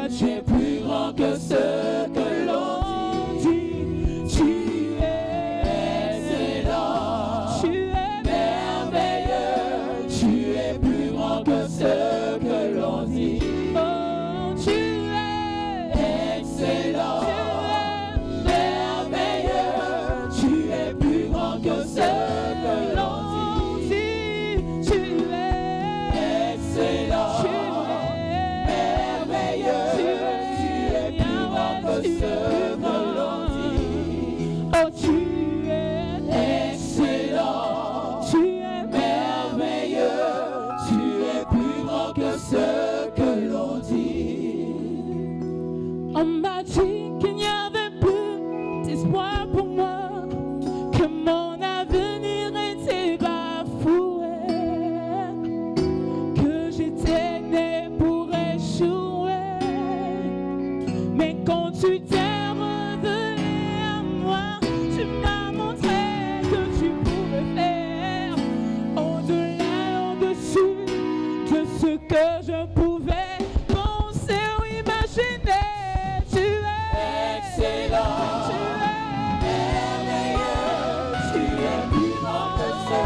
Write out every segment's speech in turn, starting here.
tu es plus grand que ce que l'on dit. Tu es excellent, tu es merveilleux, tu es plus grand que ce que l'on dit. Oh, tu es excellent, tu es merveilleux, tu es plus grand que ce que l'on dit. Tu es excellent, tu es merveilleux, tu es plus grand que ce que l'on dit. Oh, tu es excellent, tu es merveilleux, tu es plus grand que ce que l'on dit. On m'a dit qu'il n'y avait plus d'espoir pour moi, que mon avenir était bafoué, que j'étais né pour échouer. Mais quand tu t'es revenu à moi, tu m'as montré que tu pouvais faire au-delà, au-dessus de ce que je pouvais penser ou imaginer. Tu es excellent, tu es merveilleux, tu es plus grand que ce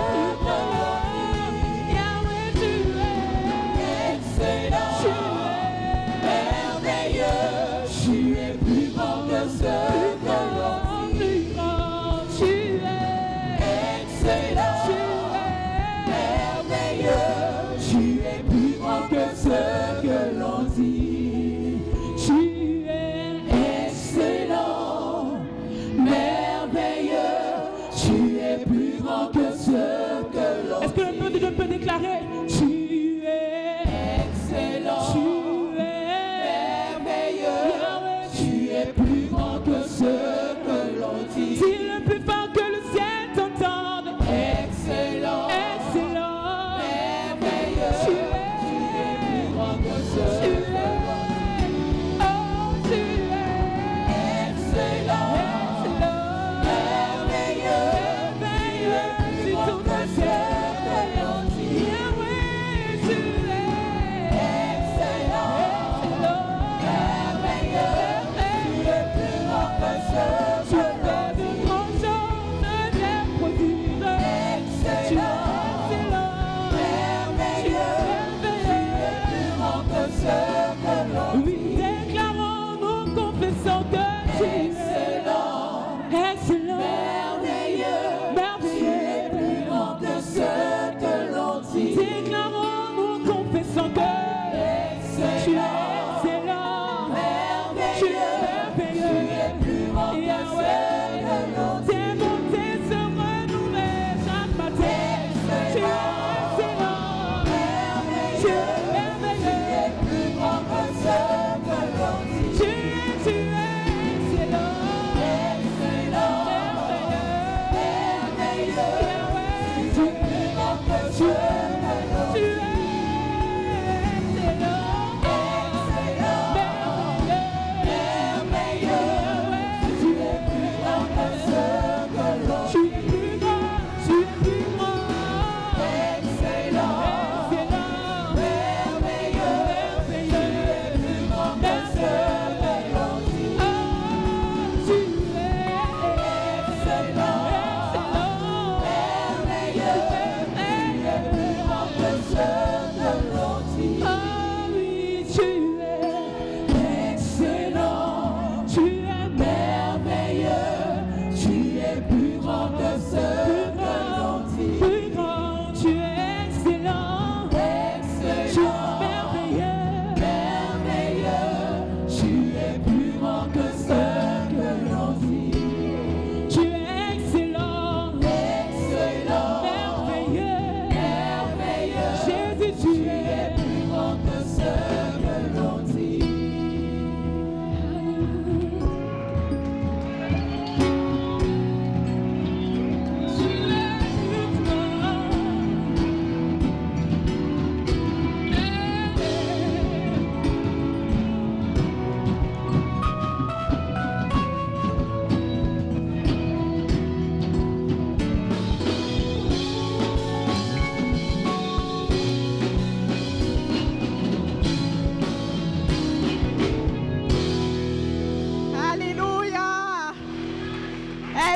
que l'on dit. Yahweh, tu es excellent, tu es merveilleux, tu es plus grand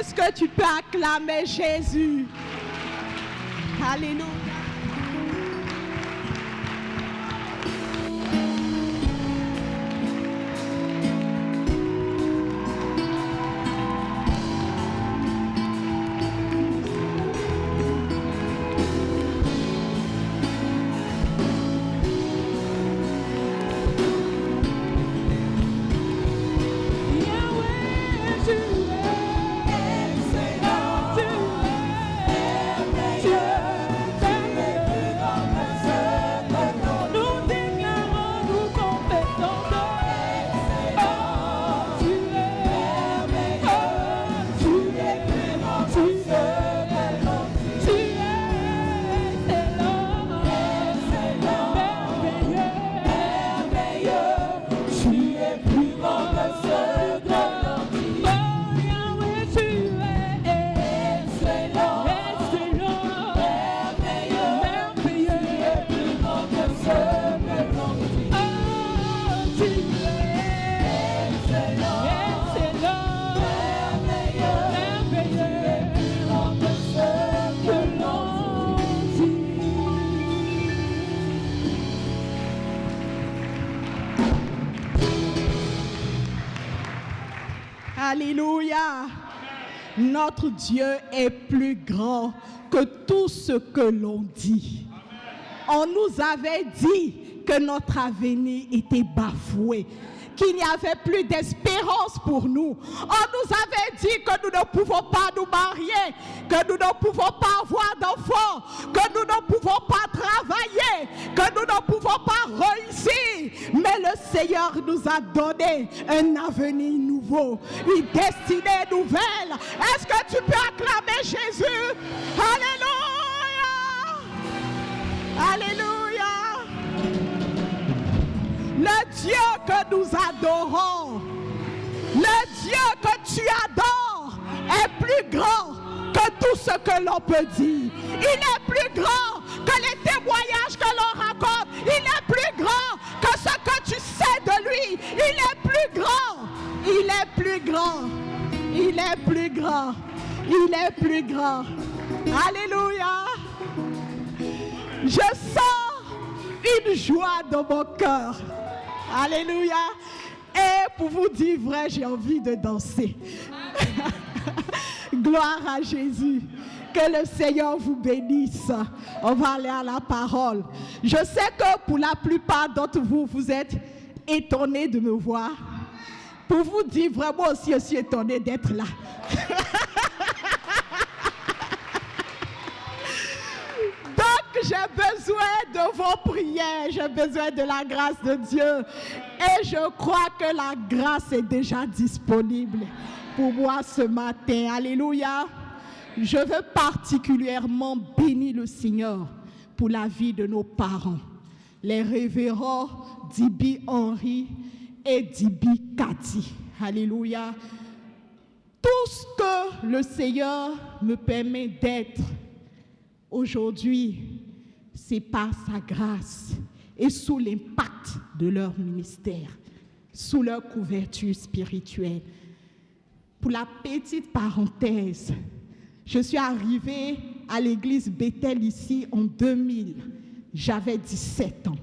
Est-ce que tu peux acclamer Jésus? Alléluia. Alléluia. Notre Dieu est plus grand que tout ce que l'on dit. On nous avait dit que notre avenir était bafoué, qu'il n'y avait plus d'espérance pour nous. On nous avait dit que nous ne pouvons pas nous marier, que nous ne pouvons pas avoir d'enfants, que nous ne pouvons pas travailler, que nous ne pouvons pas réussir. Mais le Seigneur nous a donné un avenir nouveau, une destinée nouvelle. Est-ce que tu peux acclamer Jésus? Alléluia! Alléluia! Le Dieu que nous adorons, le Dieu que tu adores est plus grand que tout ce que l'on peut dire. Il est plus grand que les témoignages que l'on raconte. Il est plus grand que ce que tu sais de lui. Il est plus grand. Il est plus grand. Il est plus grand. Il est plus grand. Alléluia. Je sens une joie dans mon cœur. Alléluia. Et pour vous dire vrai, j'ai envie de danser. Gloire à Jésus. Que le Seigneur vous bénisse. On va aller à la parole. Je sais que pour la plupart d'entre vous, vous êtes étonnés de me voir. Pour vous dire vraiment aussi, je suis étonnée d'être là. Donc, j'ai besoin de vos prières, j'ai besoin de la grâce de Dieu. Et je crois que la grâce est déjà disponible pour moi ce matin. Alléluia. Je veux particulièrement bénir le Seigneur pour la vie de nos parents, les révérends Dibi Henri et Dibi Cathy. Alléluia. Tout ce que le Seigneur me permet d'être aujourd'hui, c'est par sa grâce et sous l'impact de leur ministère, sous leur couverture spirituelle. Pour la petite parenthèse, je suis arrivée à l'église Bethel ici en 2000. J'avais 17 ans.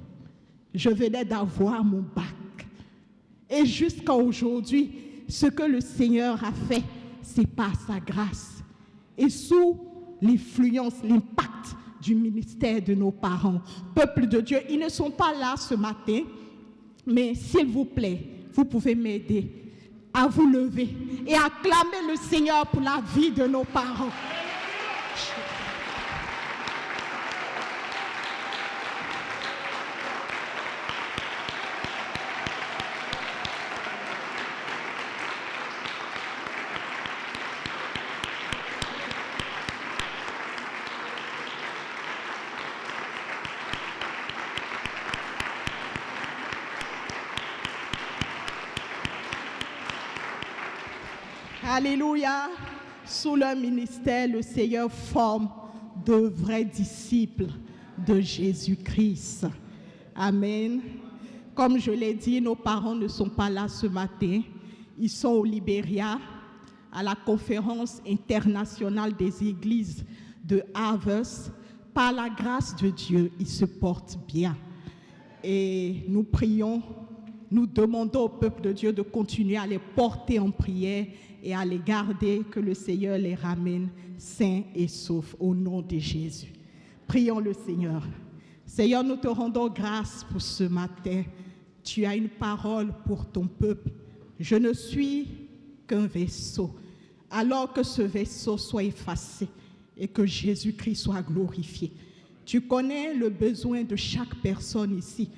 Je venais d'avoir mon bac. Et jusqu'à aujourd'hui, ce que le Seigneur a fait, c'est par sa grâce. Et sous l'influence, l'impact du ministère de nos parents. Peuple de Dieu, ils ne sont pas là ce matin, mais s'il vous plaît, vous pouvez m'aider à vous lever et acclamer le Seigneur pour la vie de nos parents. Alléluia. Sous leur ministère, le Seigneur forme de vrais disciples de Jésus-Christ. Amen. Comme je l'ai dit, nos parents ne sont pas là ce matin. Ils sont au Libéria à la conférence internationale des églises de Havres. Par la grâce de Dieu, il se porte bien. Et nous prions, nous demandons au peuple de Dieu de continuer à les porter en prière et à les garder, que le Seigneur les ramène sains et saufs au nom de Jésus. Prions le Seigneur. Seigneur, nous te rendons grâce pour ce matin. Tu as une parole pour ton peuple. Je ne suis qu'un vaisseau. Alors que ce vaisseau soit effacé et que Jésus-Christ soit glorifié. Tu connais le besoin de chaque personne ici.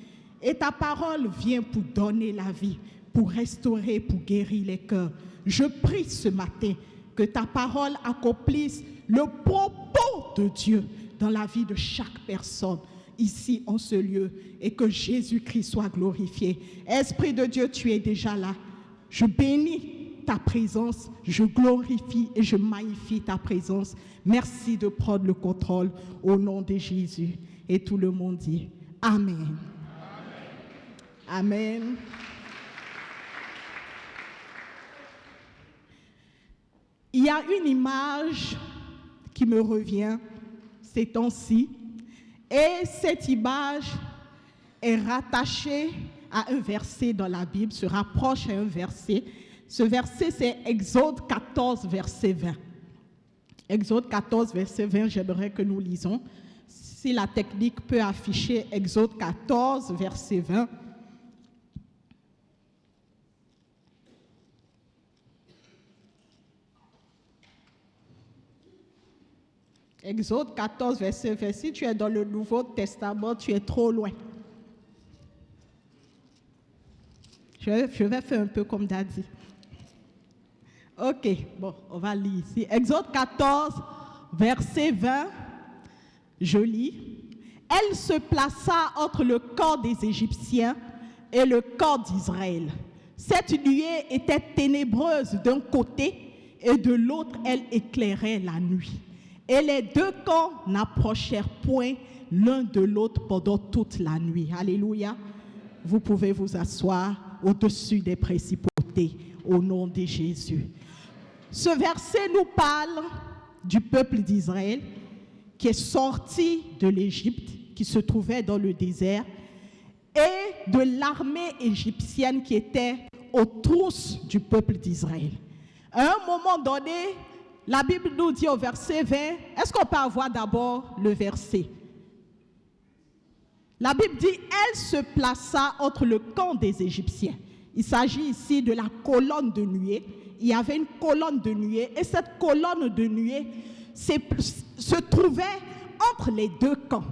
Et ta parole vient pour donner la vie, pour restaurer, pour guérir les cœurs. Je prie ce matin que ta parole accomplisse le propos de Dieu dans la vie de chaque personne ici en ce lieu et que Jésus-Christ soit glorifié. Esprit de Dieu, tu es déjà là. Je bénis ta présence, je glorifie et je magnifie ta présence. Merci de prendre le contrôle au nom de Jésus. Et tout le monde dit Amen. Amen. Amen. Il y a une image qui me revient ces temps-ci, et cette image est rattachée à un verset dans la Bible, se rapproche à un verset. Ce verset, c'est Exode 14, verset 20. Exode 14, verset 20, j'aimerais que nous lisons. Si la technique peut afficher Exode 14, verset 20. Exode 14, verset 20. Si tu es dans le Nouveau Testament, tu es trop loin. Je vais faire un peu comme Daddy. Ok, bon, on va lire ici. Exode 14, verset 20, je lis. Elle se plaça entre le camp des Égyptiens et le camp d'Israël. Cette nuée était ténébreuse d'un côté et de l'autre, elle éclairait la nuit. Et les deux camps n'approchèrent point l'un de l'autre pendant toute la nuit. Alléluia. Vous pouvez vous asseoir au-dessus des principautés au nom de Jésus. Ce verset nous parle du peuple d'Israël qui est sorti de l'Égypte, qui se trouvait dans le désert, et de l'armée égyptienne qui était aux trousses du peuple d'Israël. À un moment donné, la Bible nous dit au verset 20, est-ce qu'on peut avoir d'abord le verset? La Bible dit, elle se plaça entre le camp des Égyptiens. Il s'agit ici de la colonne de nuée. Il y avait une colonne de nuée et cette colonne de nuée se trouvait entre les deux camps,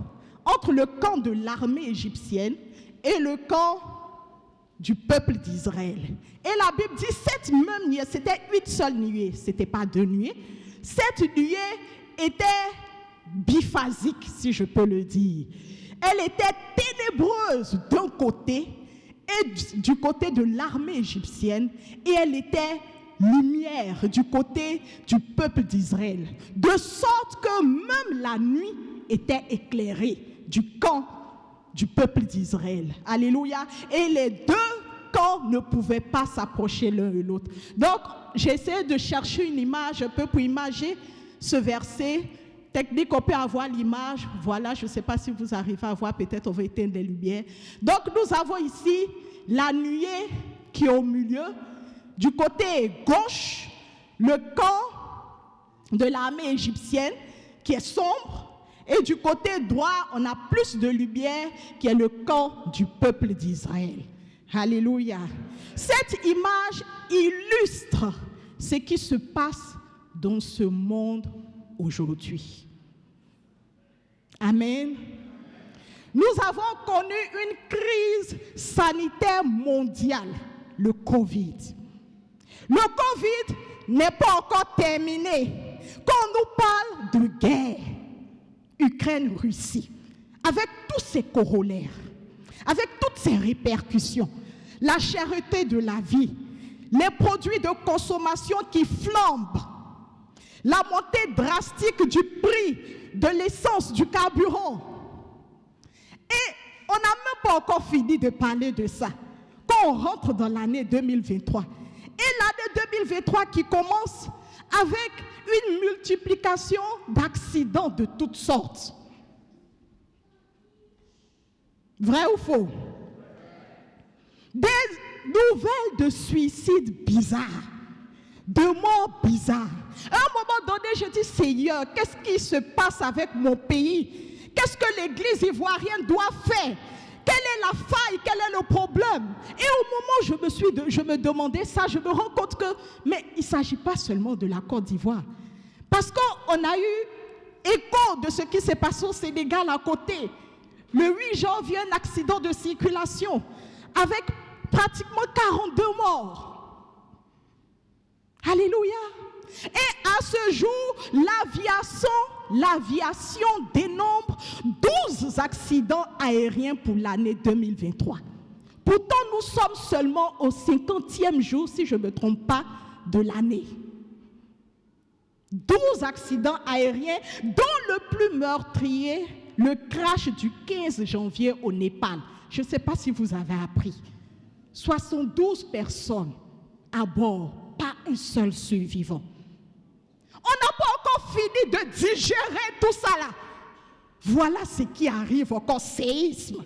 entre le camp de l'armée égyptienne et le camp du peuple d'Israël. Et la Bible dit, cette même nuée, c'était une seule nuée, ce n'était pas deux nuées. Cette nuée était biphasique, si je peux le dire. Elle était ténébreuse d'un côté et du côté de l'armée égyptienne, et elle était lumière du côté du peuple d'Israël, de sorte que même la nuit était éclairée du camp du peuple d'Israël. Alléluia. Et les deux camps ne pouvaient pas s'approcher l'un et l'autre. Donc, j'essaie de chercher une image un peu pour imaginer ce verset. Technique, on peut avoir l'image. Voilà, je ne sais pas si vous arrivez à voir, peut-être on va éteindre les lumières. Donc, nous avons ici la nuée qui est au milieu. Du côté gauche, le camp de l'armée égyptienne qui est sombre. Et du côté droit, on a plus de lumière qui est le camp du peuple d'Israël. Alléluia. Cette image illustre ce qui se passe dans ce monde aujourd'hui. Amen. Nous avons connu une crise sanitaire mondiale, le Covid. Le Covid n'est pas encore terminé. Quand on nous parle de guerre, Ukraine-Russie, avec tous ses corollaires, avec toutes ses répercussions, la cherté de la vie, les produits de consommation qui flambent, la montée drastique du prix de l'essence, du carburant. Et on n'a même pas encore fini de parler de ça. Quand on rentre dans l'année 2023, et l'année l'année 2023 qui commence avec une multiplication d'accidents de toutes sortes. Vrai ou faux? Des nouvelles de suicides bizarres, de morts bizarres. À un moment donné, je dis, Seigneur, qu'est-ce qui se passe avec mon pays? Qu'est-ce que l'Église ivoirienne doit faire? Quelle est la faille? Quel est le problème? Et au moment où je me demandais ça, je me rends compte que, mais il ne s'agit pas seulement de la Côte d'Ivoire. Parce qu'on a eu écho de ce qui s'est passé au Sénégal à côté. Le 8 janvier, un accident de circulation avec pratiquement 42 morts. Alléluia. Et à ce jour, l'aviation dénombre 12 accidents aériens pour l'année 2023. Pourtant, nous sommes seulement au 50e jour, si je ne me trompe pas, de l'année. 12 accidents aériens, dont le plus meurtrier, le crash du 15 janvier au Népal. Je ne sais pas si vous avez appris. 72 personnes à bord, pas un seul survivant. On n'a pas encore fini de digérer tout ça là. Voilà ce qui arrive encore, séisme.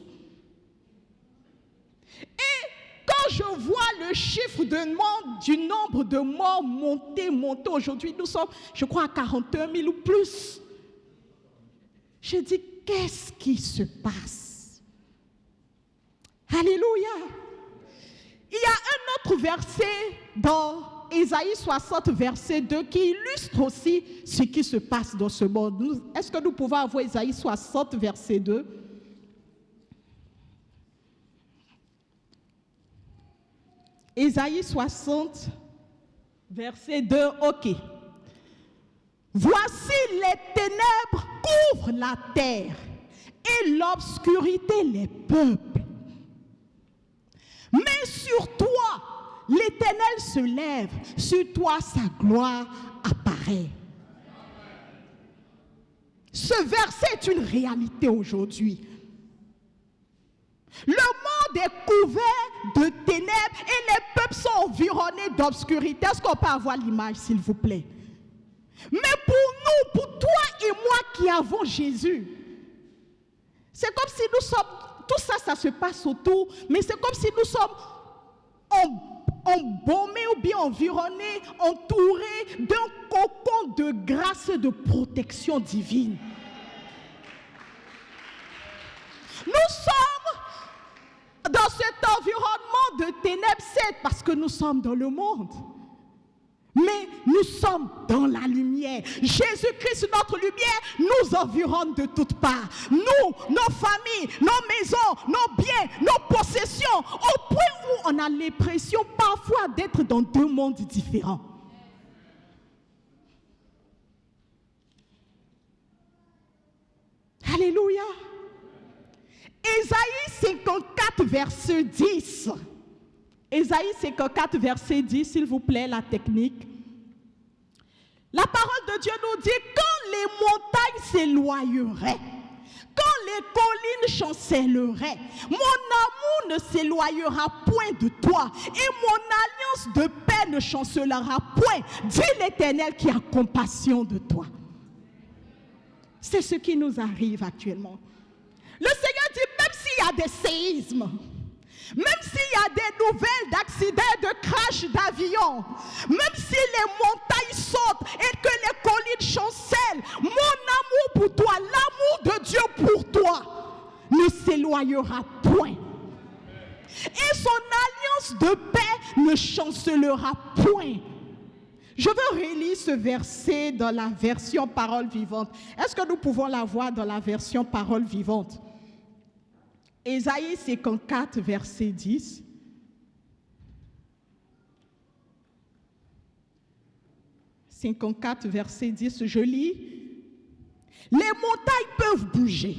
Et quand je vois le chiffre du nombre de morts monter, aujourd'hui nous sommes, je crois, à 41 000 ou plus. Je dis, qu'est-ce qui se passe? Alléluia. Il y a un autre verset dans Ésaïe 60, verset 2, qui illustre aussi ce qui se passe dans ce monde. Est-ce que nous pouvons avoir Ésaïe 60, verset 2? Ésaïe 60, verset 2, ok. Voici les ténèbres couvrent la terre et l'obscurité les peuples. Mais sur toi, l'Éternel se lève, sur toi sa gloire apparaît. Ce verset est une réalité aujourd'hui. Le monde est couvert de ténèbres et les peuples sont environnés d'obscurité. Est-ce qu'on peut avoir l'image, s'il vous plaît? Mais pour nous, pour toi et moi qui avons Jésus, c'est comme si nous sommes, tout ça, ça se passe autour, mais c'est comme si nous sommes embaumés ou bien environnés, entourés d'un cocon de grâce et de protection divine. Nous sommes dans cet environnement de ténèbres, c'est parce que nous sommes dans le monde. Mais nous sommes dans la lumière. Jésus-Christ, notre lumière, nous environne de toutes parts. Nous, nos familles, nos maisons, nos biens, nos possessions, au point où on a l'impression parfois d'être dans deux mondes différents. Alléluia. Ésaïe 54, verset 10. Ésaïe 54, verset 10, s'il vous plaît, la technique. La parole de Dieu nous dit, quand les montagnes s'éloigneraient, quand les collines chancelleraient, mon amour ne s'éloignera point de toi, et mon alliance de paix ne chancellera point, dit l'Éternel qui a compassion de toi. C'est ce qui nous arrive actuellement. Le Seigneur dit, même s'il y a des séismes, même s'il y a des nouvelles d'accidents, de crash d'avions, même si les montagnes sautent et que les collines chancellent, mon amour pour toi, l'amour de Dieu pour toi, ne s'éloignera point. Et son alliance de paix ne chancellera point. Je veux relire ce verset dans la version parole vivante. Est-ce que nous pouvons la voir dans la version parole vivante? Ésaïe 54, verset 10. « 54, verset 10, je lis. Les montagnes peuvent bouger,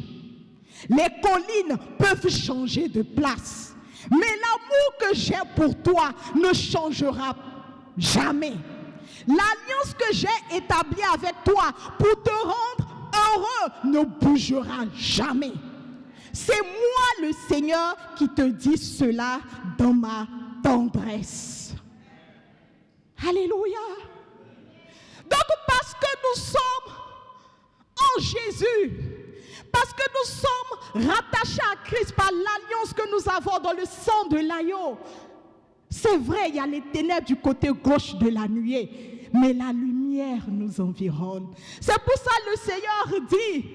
les collines peuvent changer de place, mais l'amour que j'ai pour toi ne changera jamais. L'alliance que j'ai établie avec toi pour te rendre heureux ne bougera jamais. C'est moi le Seigneur qui te dit cela dans ma tendresse. » Alléluia. Donc parce que nous sommes en Jésus, parce que nous sommes rattachés à Christ par l'alliance que nous avons dans le sang de l'agneau, c'est vrai, il y a les ténèbres du côté gauche de la nuée, mais la lumière nous environne. C'est pour ça que le Seigneur dit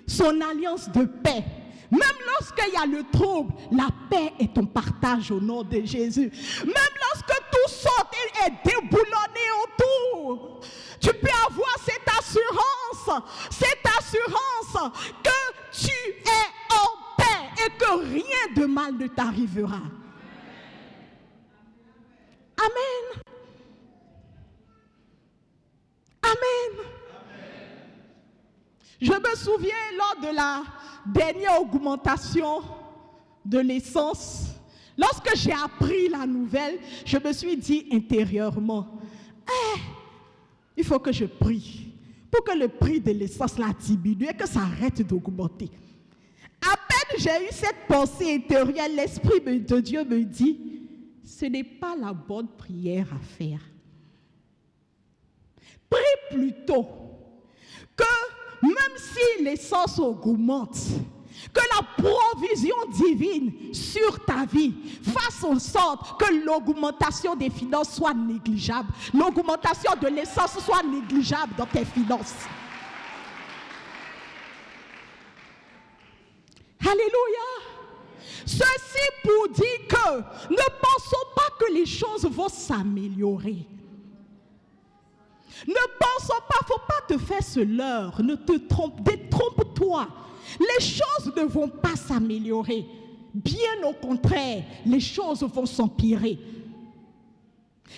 son alliance de paix. Même lorsqu'il y a le trouble, la paix est ton partage au nom de Jésus. Même lorsque tout saute et est déboulonné autour, tu peux avoir cette assurance que tu es en paix et que rien de mal ne t'arrivera. Amen. Amen. Je me souviens lors de la dernière augmentation de l'essence, lorsque j'ai appris la nouvelle, je me suis dit intérieurement, il faut que je prie pour que le prix de l'essence la diminue et que ça arrête d'augmenter. À peine j'ai eu cette pensée intérieure, l'Esprit de Dieu me dit, ce n'est pas la bonne prière à faire. Prie plutôt que même si l'essence augmente, que la provision divine sur ta vie fasse en sorte que l'augmentation des finances soit négligeable, l'augmentation de l'essence soit négligeable dans tes finances. Alléluia. Ceci pour dire que ne pensons pas que les choses vont s'améliorer. Ne pensons pas, il ne faut pas te faire ce leurre, ne te trompe, détrompe-toi. Les choses ne vont pas s'améliorer. Bien au contraire, les choses vont s'empirer.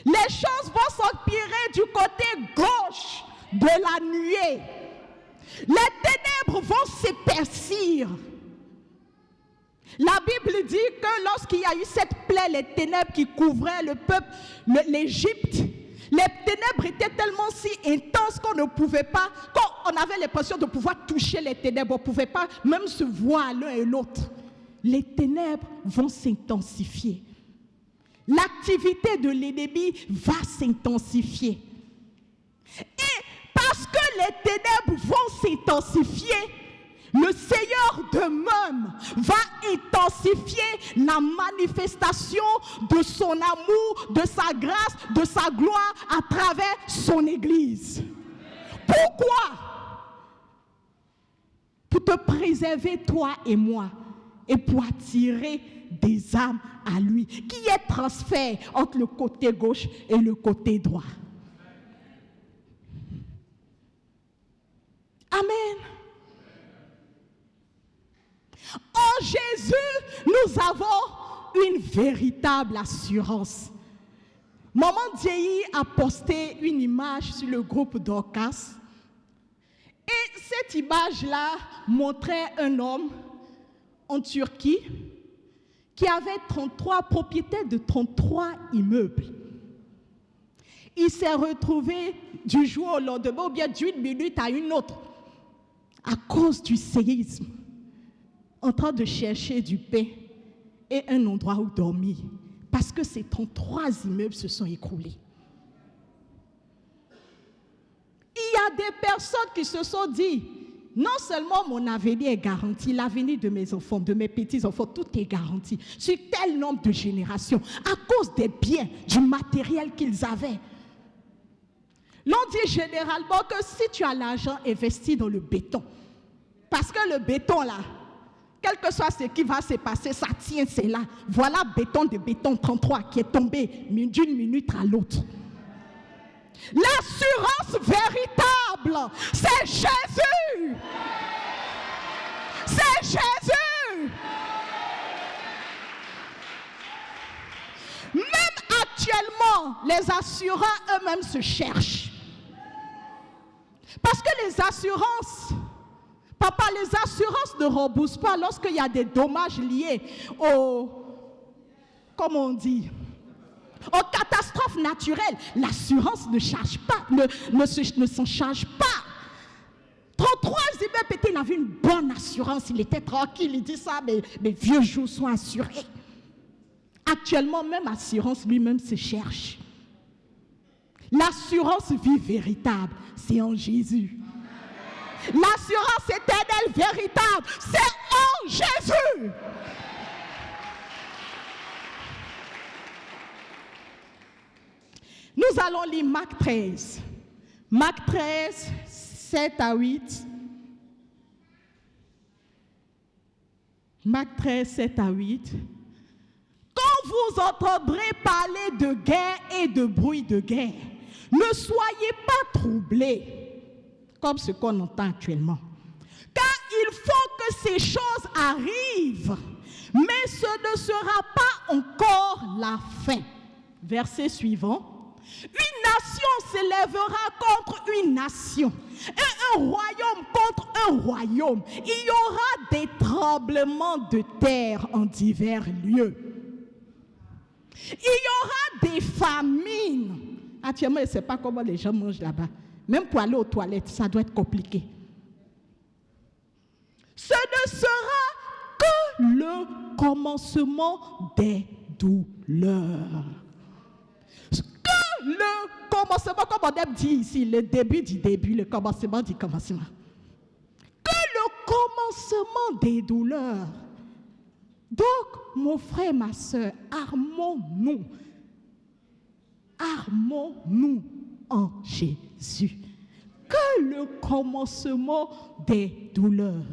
Les choses vont s'empirer du côté gauche de la nuée. Les ténèbres vont s'épaissir. La Bible dit que lorsqu'il y a eu cette plaie, les ténèbres qui couvraient le peuple, l'Égypte, les ténèbres étaient tellement si intenses qu'on ne pouvait pas, quand on avait l'impression de pouvoir toucher les ténèbres, on ne pouvait pas même se voir l'un et l'autre. Les ténèbres vont s'intensifier. L'activité de l'ennemi va s'intensifier. Et parce que les ténèbres vont s'intensifier, le Seigneur de même va intensifier la manifestation de son amour, de sa grâce, de sa gloire à travers son Église. Pourquoi? Pour te préserver toi et moi et pour attirer des âmes à lui, qui est transfert entre le côté gauche et le côté droit. Amen. En Jésus, nous avons une véritable assurance. Maman Dieyi a posté une image sur le groupe Dorcas. Et cette image-là montrait un homme en Turquie qui avait 33 propriétaires de 33 immeubles. Il s'est retrouvé du jour au lendemain, ou bien d'une minute à une autre, à cause du séisme, en train de chercher du pain et un endroit où dormir, parce que ces 33 immeubles se sont écroulés. Il y a des personnes qui se sont dit, non seulement mon avenir est garanti, l'avenir de mes enfants, de mes petits-enfants, tout est garanti, sur tel nombre de générations, à cause des biens, du matériel qu'ils avaient. L'on dit généralement que si tu as l'argent investi dans le béton, parce que le béton là, quel que soit ce qui va se passer, ça tient, c'est là. Voilà béton de béton 33 qui est tombé d'une minute à l'autre. L'assurance véritable, c'est Jésus. C'est Jésus. Même actuellement, les assureurs eux-mêmes se cherchent. Parce que les assurances, papa, les assurances ne remboursent pas lorsqu'il y a des dommages liés comment on dit, aux catastrophes naturelles. L'assurance ne charge pas, ne s'en charge pas. 33 immeubles, il avait une bonne assurance, il était tranquille, il dit ça, mes vieux jours sont assurés. Actuellement, même assurance lui-même se cherche. L'assurance vie véritable, c'est en Jésus. L'assurance éternelle véritable, c'est en Jésus. Nous allons lire Marc 13. Marc 13, 7 à 8. Marc 13, 7 à 8. Quand vous entendrez parler de guerre et de bruit de guerre, ne soyez pas troublés, comme ce qu'on entend actuellement. Car il faut que ces choses arrivent, mais ce ne sera pas encore la fin. Verset suivant. Une nation s'élèvera contre une nation, et un royaume contre un royaume. Il y aura des tremblements de terre en divers lieux. Il y aura des famines. Actuellement, je ne sais pas comment les gens mangent là-bas. Même pour aller aux toilettes, ça doit être compliqué. Ce ne sera que le commencement des douleurs. Le commencement, comme on aime dire ici, le début du début, le commencement du commencement. Que le commencement des douleurs. Donc, mon frère, ma soeur, armons-nous en Jésus. Que le commencement des douleurs.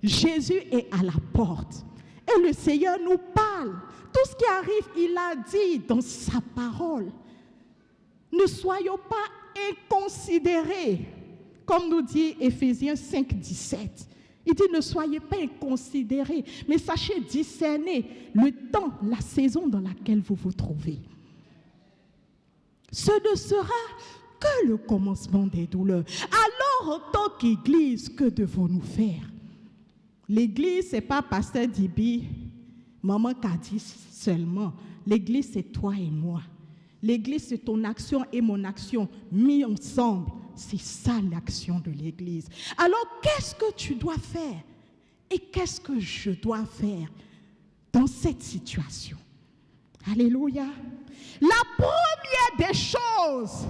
Jésus est à la porte et le Seigneur nous parle. Tout ce qui arrive, il a dit dans sa parole. Ne soyons pas inconsidérés, comme nous dit Éphésiens 5, 17. Il dit, ne soyez pas inconsidérés, mais sachez discerner le temps, la saison dans laquelle vous vous trouvez. Ce ne sera que le commencement des douleurs. Alors, en tant qu'Église, que devons-nous faire? L'Église, ce n'est pas Pasteur Dibi, Maman Kadi seulement. L'Église, c'est toi et moi. L'Église, c'est ton action et mon action mis ensemble. C'est ça l'action de l'Église. Alors, qu'est-ce que tu dois faire? Et qu'est-ce que je dois faire dans cette situation? Alléluia. La première des choses,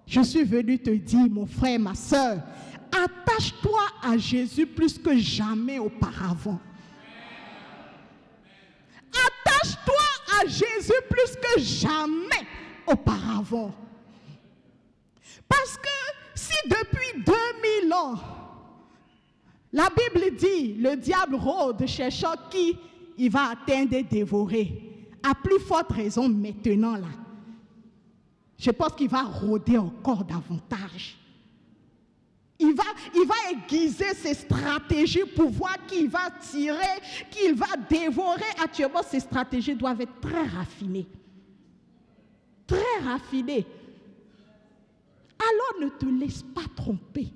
je suis venu te dire, mon frère, ma soeur, attache-toi à Jésus plus que jamais auparavant. Attache-toi à Jésus plus que jamais auparavant. Parce que si depuis 2000 ans, la Bible dit, le diable rôde cherchant qui il va atteindre et dévorer, à plus forte raison maintenant là, je pense qu'il va rôder encore davantage. Il va aiguiser ses stratégies pour voir qui va tirer, qui va dévorer. Actuellement, ces stratégies doivent être très raffinées. Très raffinées. Alors ne te laisse pas tromper.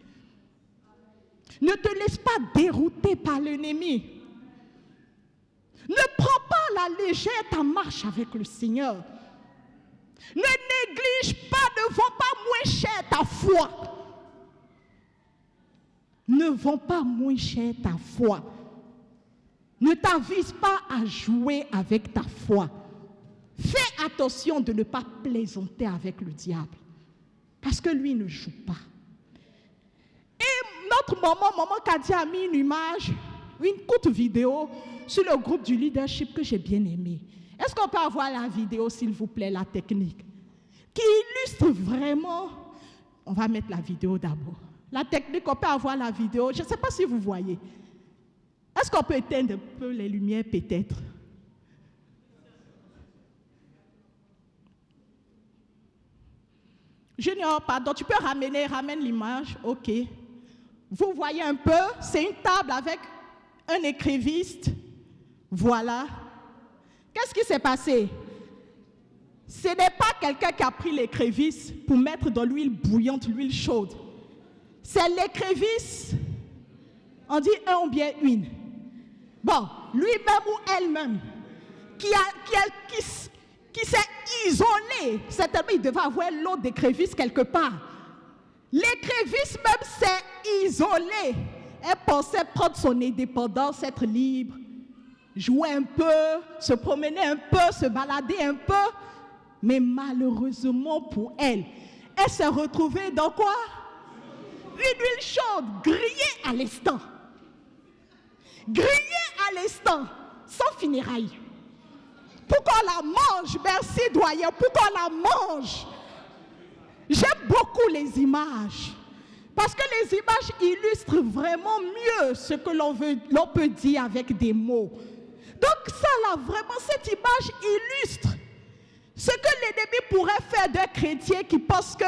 Ne te laisse pas dérouter par l'ennemi. Ne prends pas à la légère ta marche avec le Seigneur. Ne néglige pas, ne vends pas moins cher ta foi. Ne vends pas moins cher ta foi. Ne t'avise pas à jouer avec ta foi. Fais attention de ne pas plaisanter avec le diable. Parce que lui ne joue pas. Et notre maman Kadi a mis une image, une courte vidéo sur le groupe du leadership que j'ai bien aimé. Est-ce qu'on peut avoir la vidéo, s'il vous plaît, la technique, qui illustre vraiment, on va mettre la vidéo d'abord. La technique, on peut avoir la vidéo, je ne sais pas si vous voyez. Est-ce qu'on peut éteindre un peu les lumières peut-être? Junior, pardon, tu peux ramène l'image, ok. Vous voyez un peu, c'est une table avec un écriviste, voilà. Qu'est-ce qui s'est passé? Ce n'est pas quelqu'un qui a pris l'écrivisse pour mettre dans l'huile bouillante, l'huile chaude. C'est l'écrivisse, on dit un ou bien une. Bon, lui-même ou elle-même, qui s'est isolé. Certainement, il devait avoir l'eau d'écrivisse quelque part. L'écrivisse même s'est isolée. Elle pensait prendre son indépendance, être libre, jouer un peu, se promener un peu, se balader un peu. Mais malheureusement pour elle, Elle s'est retrouvée dans quoi? Une huile chaude, grillée à l'instant. Grillée à l'instant, sans funérailles. Pour qu'on la mange, merci doyen, pour qu'on la mange. J'aime beaucoup les images. Parce que les images illustrent vraiment mieux ce que l'on peut dire avec des mots. Donc ça là, vraiment, cette image illustre ce que l'ennemi pourrait faire d'un chrétien qui pense que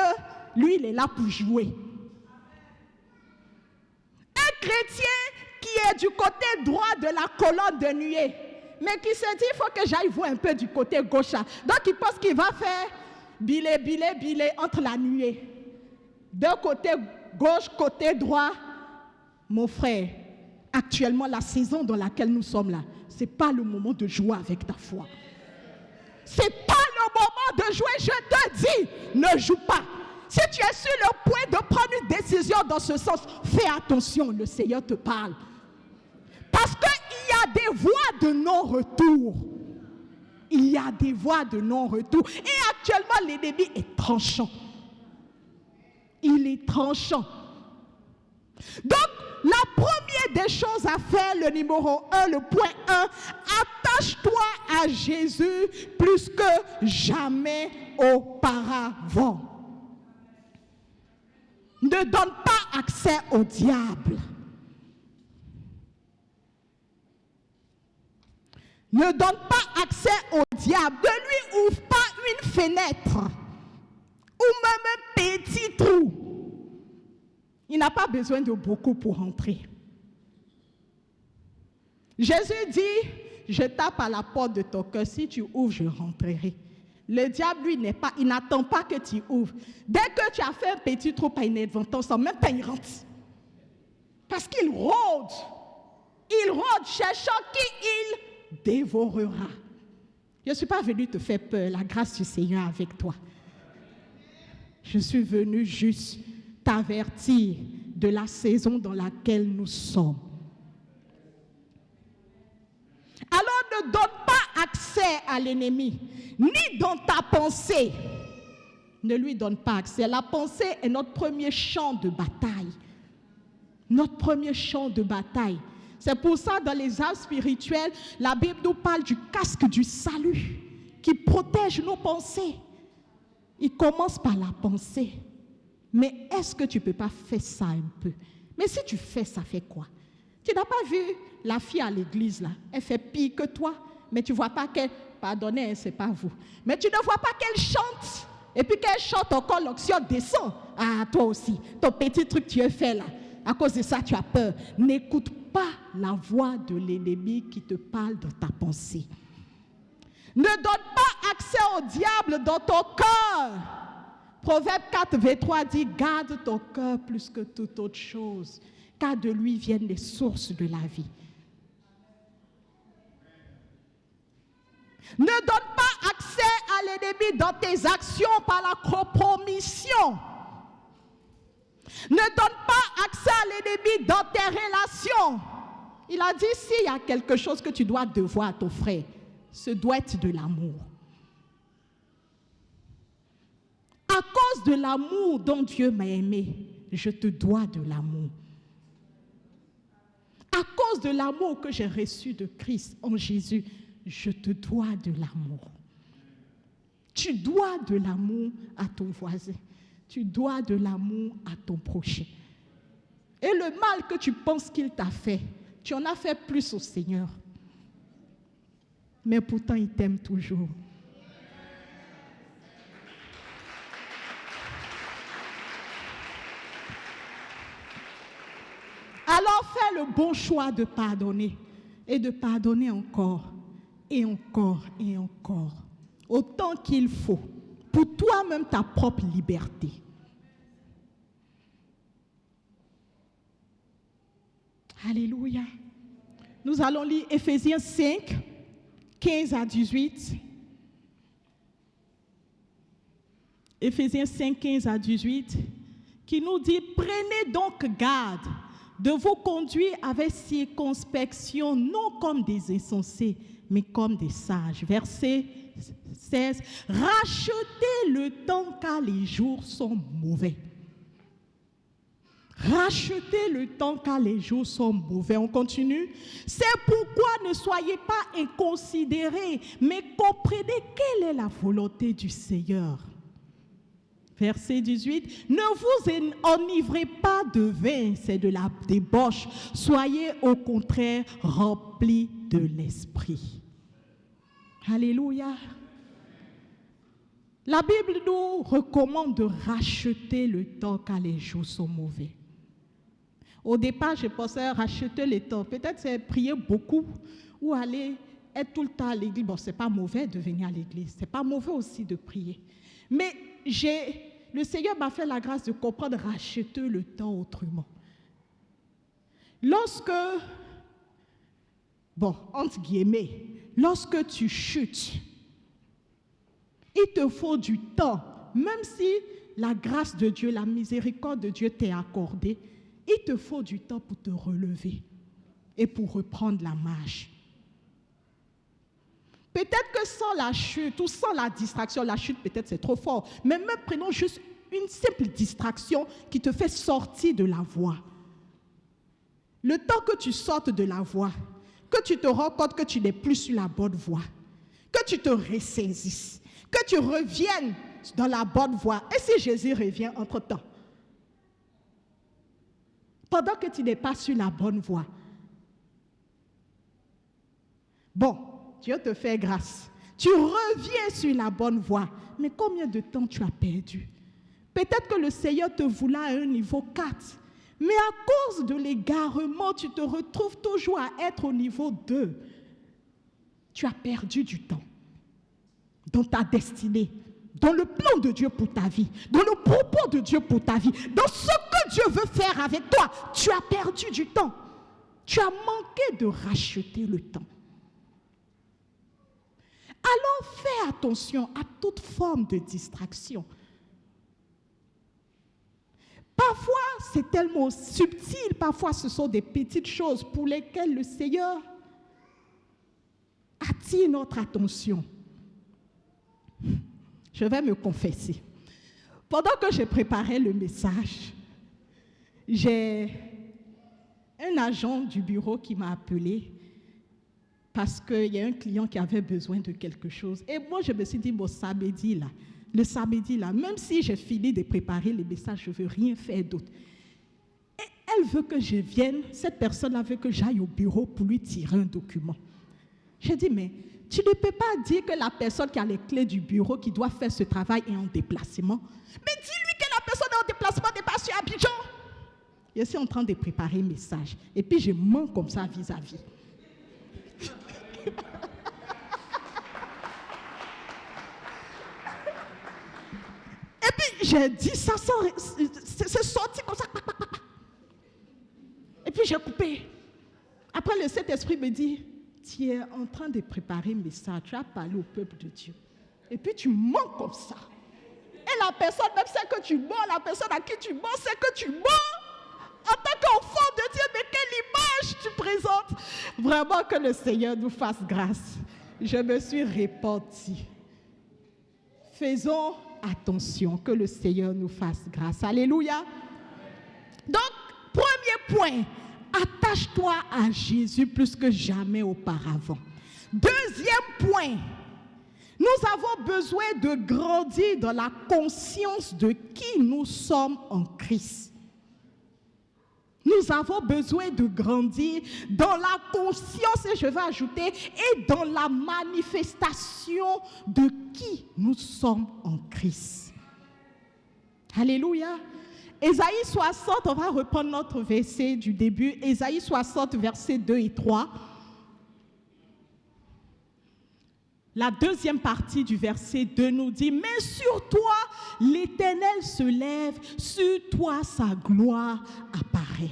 lui, il est là pour jouer. Un chrétien qui est du côté droit de la colonne de nuée, mais qui se dit, il faut que j'aille voir un peu du côté gauche. Donc il pense qu'il va faire biler entre la nuée. D'un côté gauche, côté droit. Mon frère, actuellement, la saison dans laquelle nous sommes là, ce n'est pas le moment de jouer avec ta foi. Ce n'est pas le moment de jouer, je te dis, ne joue pas. Si tu es sur le point de prendre une décision dans ce sens, fais attention, le Seigneur te parle. Parce qu'il y a des voies de non-retour. Il y a des voies de non-retour. Et actuellement, l'ennemi est tranchant. Il est tranchant. Donc, la première des choses à faire, le numéro 1, le point 1, attache-toi à Jésus plus que jamais auparavant. Ne donne pas accès au diable. Ne donne pas accès au diable. Ne lui ouvre pas une fenêtre ou même un petit trou. Il n'a pas besoin de beaucoup pour entrer. Jésus dit, je tape à la porte de ton cœur, si tu ouvres, je rentrerai. Le diable, lui, il n'attend pas que tu ouvres. Dès que tu as fait un petit trou par inadvertance, même pas il rentre. Parce qu'il rôde. Il rôde, cherchant qui il dévorera. Je ne suis pas venu te faire peur, la grâce du Seigneur avec toi. Je suis venu juste t'avertir de la saison dans laquelle nous sommes. Alors ne donne pas accès à l'ennemi, ni dans ta pensée. Ne lui donne pas accès. La pensée est notre premier champ de bataille. Notre premier champ de bataille. C'est pour ça, dans les arts spirituels, la Bible nous parle du casque du salut qui protège nos pensées. Il commence par la pensée. Mais est-ce que tu ne peux pas faire ça un peu? Mais si tu fais, ça fait quoi? Tu n'as pas vu la fille à l'église, là? Elle fait pire que toi, mais tu ne vois pas qu'elle... Pardonnez, ce n'est pas vous. Mais tu ne vois pas qu'elle chante. Et puis qu'elle chante encore, l'onction descend. Ah, toi aussi, ton petit truc que tu as fait là. À cause de ça, tu as peur. N'écoute pas la voix de l'ennemi qui te parle dans ta pensée. Ne donne pas accès au diable dans ton cœur. Proverbe 4, 23 dit, garde ton cœur plus que toute autre chose, car de lui viennent les sources de la vie. Ne donne pas accès à l'ennemi dans tes actions par la compromission. Ne donne pas accès à l'ennemi dans tes relations. Il a dit, s'il y a quelque chose que tu dois devoir à ton frère, ce doit être de l'amour. À cause de l'amour dont Dieu m'a aimé, je te dois de l'amour. À cause de l'amour que j'ai reçu de Christ en Jésus, je te dois de l'amour. Tu dois de l'amour à ton voisin. Tu dois de l'amour à ton prochain. Et le mal que tu penses qu'il t'a fait, tu en as fait plus au Seigneur. Mais pourtant, il t'aime toujours. Alors fais le bon choix de pardonner et de pardonner encore et encore et encore, autant qu'il faut, pour toi-même ta propre liberté. Alléluia. Nous allons lire Éphésiens 5, 15 à 18. Éphésiens 5, 15 à 18, qui nous dit, prenez donc garde de vous conduire avec circonspection, non comme des insensés, mais comme des sages. Verset 16. Rachetez le temps car les jours sont mauvais. Rachetez le temps car les jours sont mauvais. On continue. C'est pourquoi ne soyez pas inconsidérés, mais comprenez quelle est la volonté du Seigneur. Verset 18. Ne vous enivrez pas de vin, c'est de la débauche. Soyez au contraire remplis de l'esprit. Alléluia. La Bible nous recommande de racheter le temps car les jours sont mauvais. Au départ, je pensais racheter le temps. Peut-être c'est prier beaucoup ou aller être tout le temps à l'église. Bon, ce n'est pas mauvais de venir à l'église. Ce n'est pas mauvais aussi de prier. Mais le Seigneur m'a fait la grâce de comprendre racheter le temps autrement. Entre guillemets, lorsque tu chutes, il te faut du temps. Même si la grâce de Dieu, la miséricorde de Dieu t'est accordée, il te faut du temps pour te relever et pour reprendre la marche. Peut-être que sans la chute ou sans la distraction, la chute peut-être c'est trop fort, mais même prenons juste une simple distraction qui te fait sortir de la voie. Le temps que tu sortes de la voie, que tu te rends compte que tu n'es plus sur la bonne voie, que tu te ressaisisses, que tu reviennes dans la bonne voie. Et si Jésus revient entre-temps? Pendant que tu n'es pas sur la bonne voie. Bon, Dieu te fait grâce. Tu reviens sur la bonne voie. Mais combien de temps tu as perdu? Peut-être que le Seigneur te voulait à un niveau 4. Mais à cause de l'égarement, tu te retrouves toujours à être au niveau 2. Tu as perdu du temps dans ta destinée, dans le plan de Dieu pour ta vie, dans le propos de Dieu pour ta vie, dans ce que Dieu veut faire avec toi. Tu as perdu du temps. Tu as manqué de racheter le temps. Alors fais attention à toute forme de distraction. Parfois, c'est tellement subtil, parfois ce sont des petites choses pour lesquelles le Seigneur attire notre attention. Je vais me confesser. Pendant que je préparais le message, j'ai un agent du bureau qui m'a appelé parce qu'il y a un client qui avait besoin de quelque chose. Et moi, je me suis dit, le samedi, même si j'ai fini de préparer les messages, je ne veux rien faire d'autre. Et elle veut que je vienne, cette personne-là veut que j'aille au bureau pour lui tirer un document. J'ai dit, mais tu ne peux pas dire que la personne qui a les clés du bureau, qui doit faire ce travail, est en déplacement. Mais dis-lui que la personne est en déplacement, n'est pas sur Abidjan. Je suis en train de préparer un message. Et puis je mens comme ça vis-à-vis. Et puis j'ai dit ça c'est sorti comme ça. Et puis j'ai coupé. Après le Saint-Esprit me dit, tu es en train de préparer un message, tu as parlé au peuple de Dieu. Et puis tu mens comme ça. Et la personne, même celle que tu mens, la personne à qui tu mens, c'est que tu mens. En tant qu'enfant de Dieu, mais quelle image tu présentes. Vraiment que le Seigneur nous fasse grâce. Je me suis repentie. Faisons attention, que le Seigneur nous fasse grâce. Alléluia. Donc, premier point, attache-toi à Jésus plus que jamais auparavant. Deuxième point, nous avons besoin de grandir dans la conscience de qui nous sommes en Christ. Nous avons besoin de grandir dans la conscience, et je vais ajouter, et dans la manifestation de qui nous sommes en Christ. Alléluia. Ésaïe 60, on va reprendre notre verset du début. Ésaïe 60, versets 2 et 3. La deuxième partie du verset 2 nous dit, « Mais sur toi, l'Éternel se lève, sur toi sa gloire apparaît. »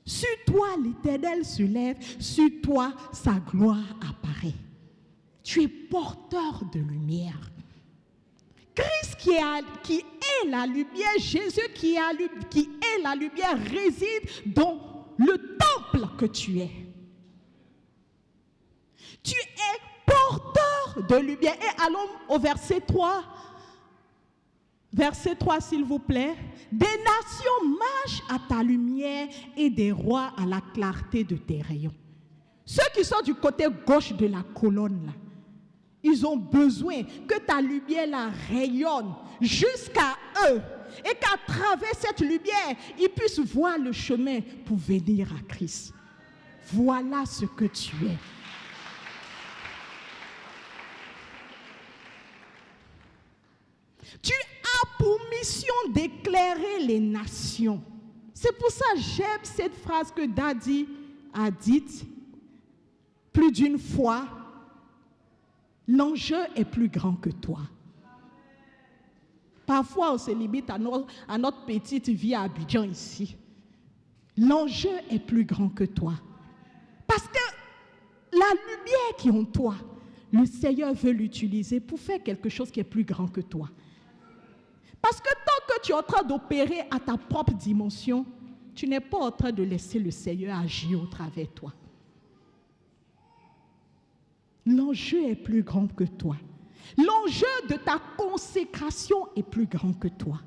Sur toi, l'Éternel se lève, sur toi sa gloire apparaît. Tu es porteur de lumière. Christ qui est la lumière, Jésus qui est la lumière réside dans le temple que tu es. Tu es porteur de lumière. Et allons au verset 3. Verset 3, s'il vous plaît. Des nations marchent à ta lumière et des rois à la clarté de tes rayons. Ceux qui sont du côté gauche de la colonne, là, ils ont besoin que ta lumière là rayonne jusqu'à eux et qu'à travers cette lumière, ils puissent voir le chemin pour venir à Christ. Voilà ce que tu es. Tu as pour mission d'éclairer les nations. C'est pour ça que j'aime cette phrase que Daddy a dite plus d'une fois. L'enjeu est plus grand que toi. Parfois, on se limite à notre petite vie à Abidjan ici. L'enjeu est plus grand que toi. Parce que la lumière qui est en toi, le Seigneur veut l'utiliser pour faire quelque chose qui est plus grand que toi. Parce que tant que tu es en train d'opérer à ta propre dimension, tu n'es pas en train de laisser le Seigneur agir au travers de toi. L'enjeu est plus grand que toi. L'enjeu de ta consécration est plus grand que toi.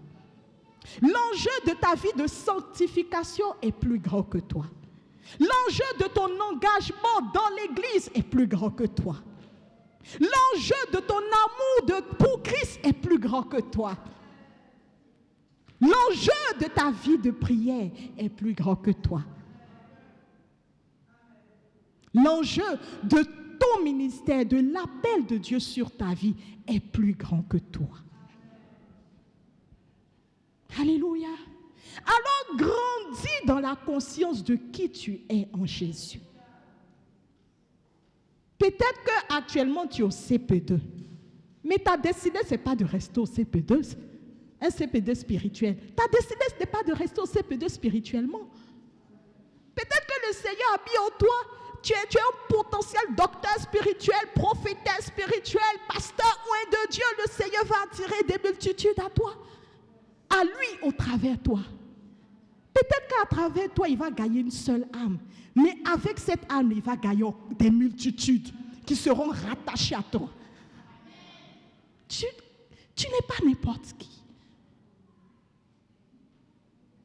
L'enjeu de ta vie de sanctification est plus grand que toi. L'enjeu de ton engagement dans l'Église est plus grand que toi. L'enjeu de ton amour pour Christ est plus grand que toi. L'enjeu de ta vie de prière est plus grand que toi. L'enjeu de ton ministère, de l'appel de Dieu sur ta vie est plus grand que toi. Alléluia. Alors grandis dans la conscience de qui tu es en Jésus. Peut-être qu'actuellement tu es au CP2, mais ta destinée, ce n'est pas de rester au CP2, un CP2 spirituel. Ta destinée, ce n'est pas de rester au CP2 spirituellement. Peut-être que le Seigneur a mis en toi, tu es un potentiel docteur spirituel, prophétesse spirituel, pasteur oint de Dieu. Le Seigneur va attirer des multitudes à toi, à lui au travers de toi. Peut-être qu'à travers toi, il va gagner une seule âme. Mais avec cette âme, il va gagner des multitudes qui seront rattachées à toi. Tu n'es pas n'importe qui.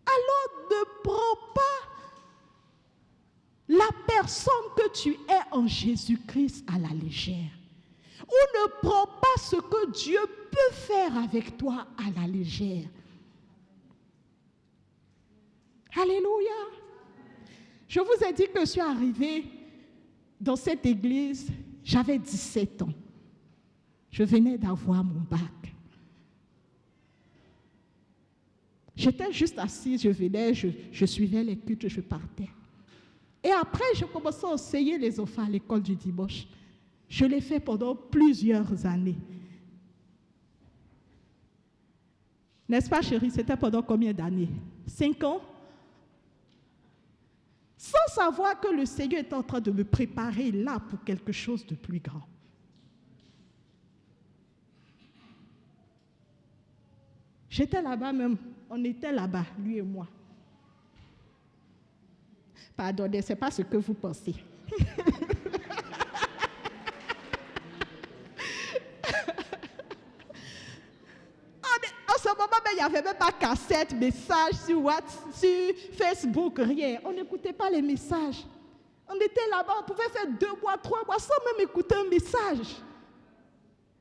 Alors ne prends pas la personne que tu es en Jésus-Christ à la légère. Ou ne prends pas ce que Dieu peut faire avec toi à la légère. Alléluia. Je vous ai dit que je suis arrivée dans cette église, j'avais 17 ans. Je venais d'avoir mon bac. J'étais juste assise, je venais, je suivais les cultes, je partais. Et après, je commençais à enseigner les enfants à l'école du dimanche. Je l'ai fait pendant plusieurs années. N'est-ce pas, chérie? C'était pendant combien d'années? 5 ans? Sans savoir que le Seigneur est en train de me préparer là pour quelque chose de plus grand. J'étais là-bas même, on était là-bas, lui et moi. Pardonnez, ce n'est pas ce que vous pensez. En ce moment, il n'y avait même pas cassette, message sur WhatsApp, sur Facebook, rien. On n'écoutait pas les messages. On était là-bas, on pouvait faire 2 mois, 3 mois sans même écouter un message.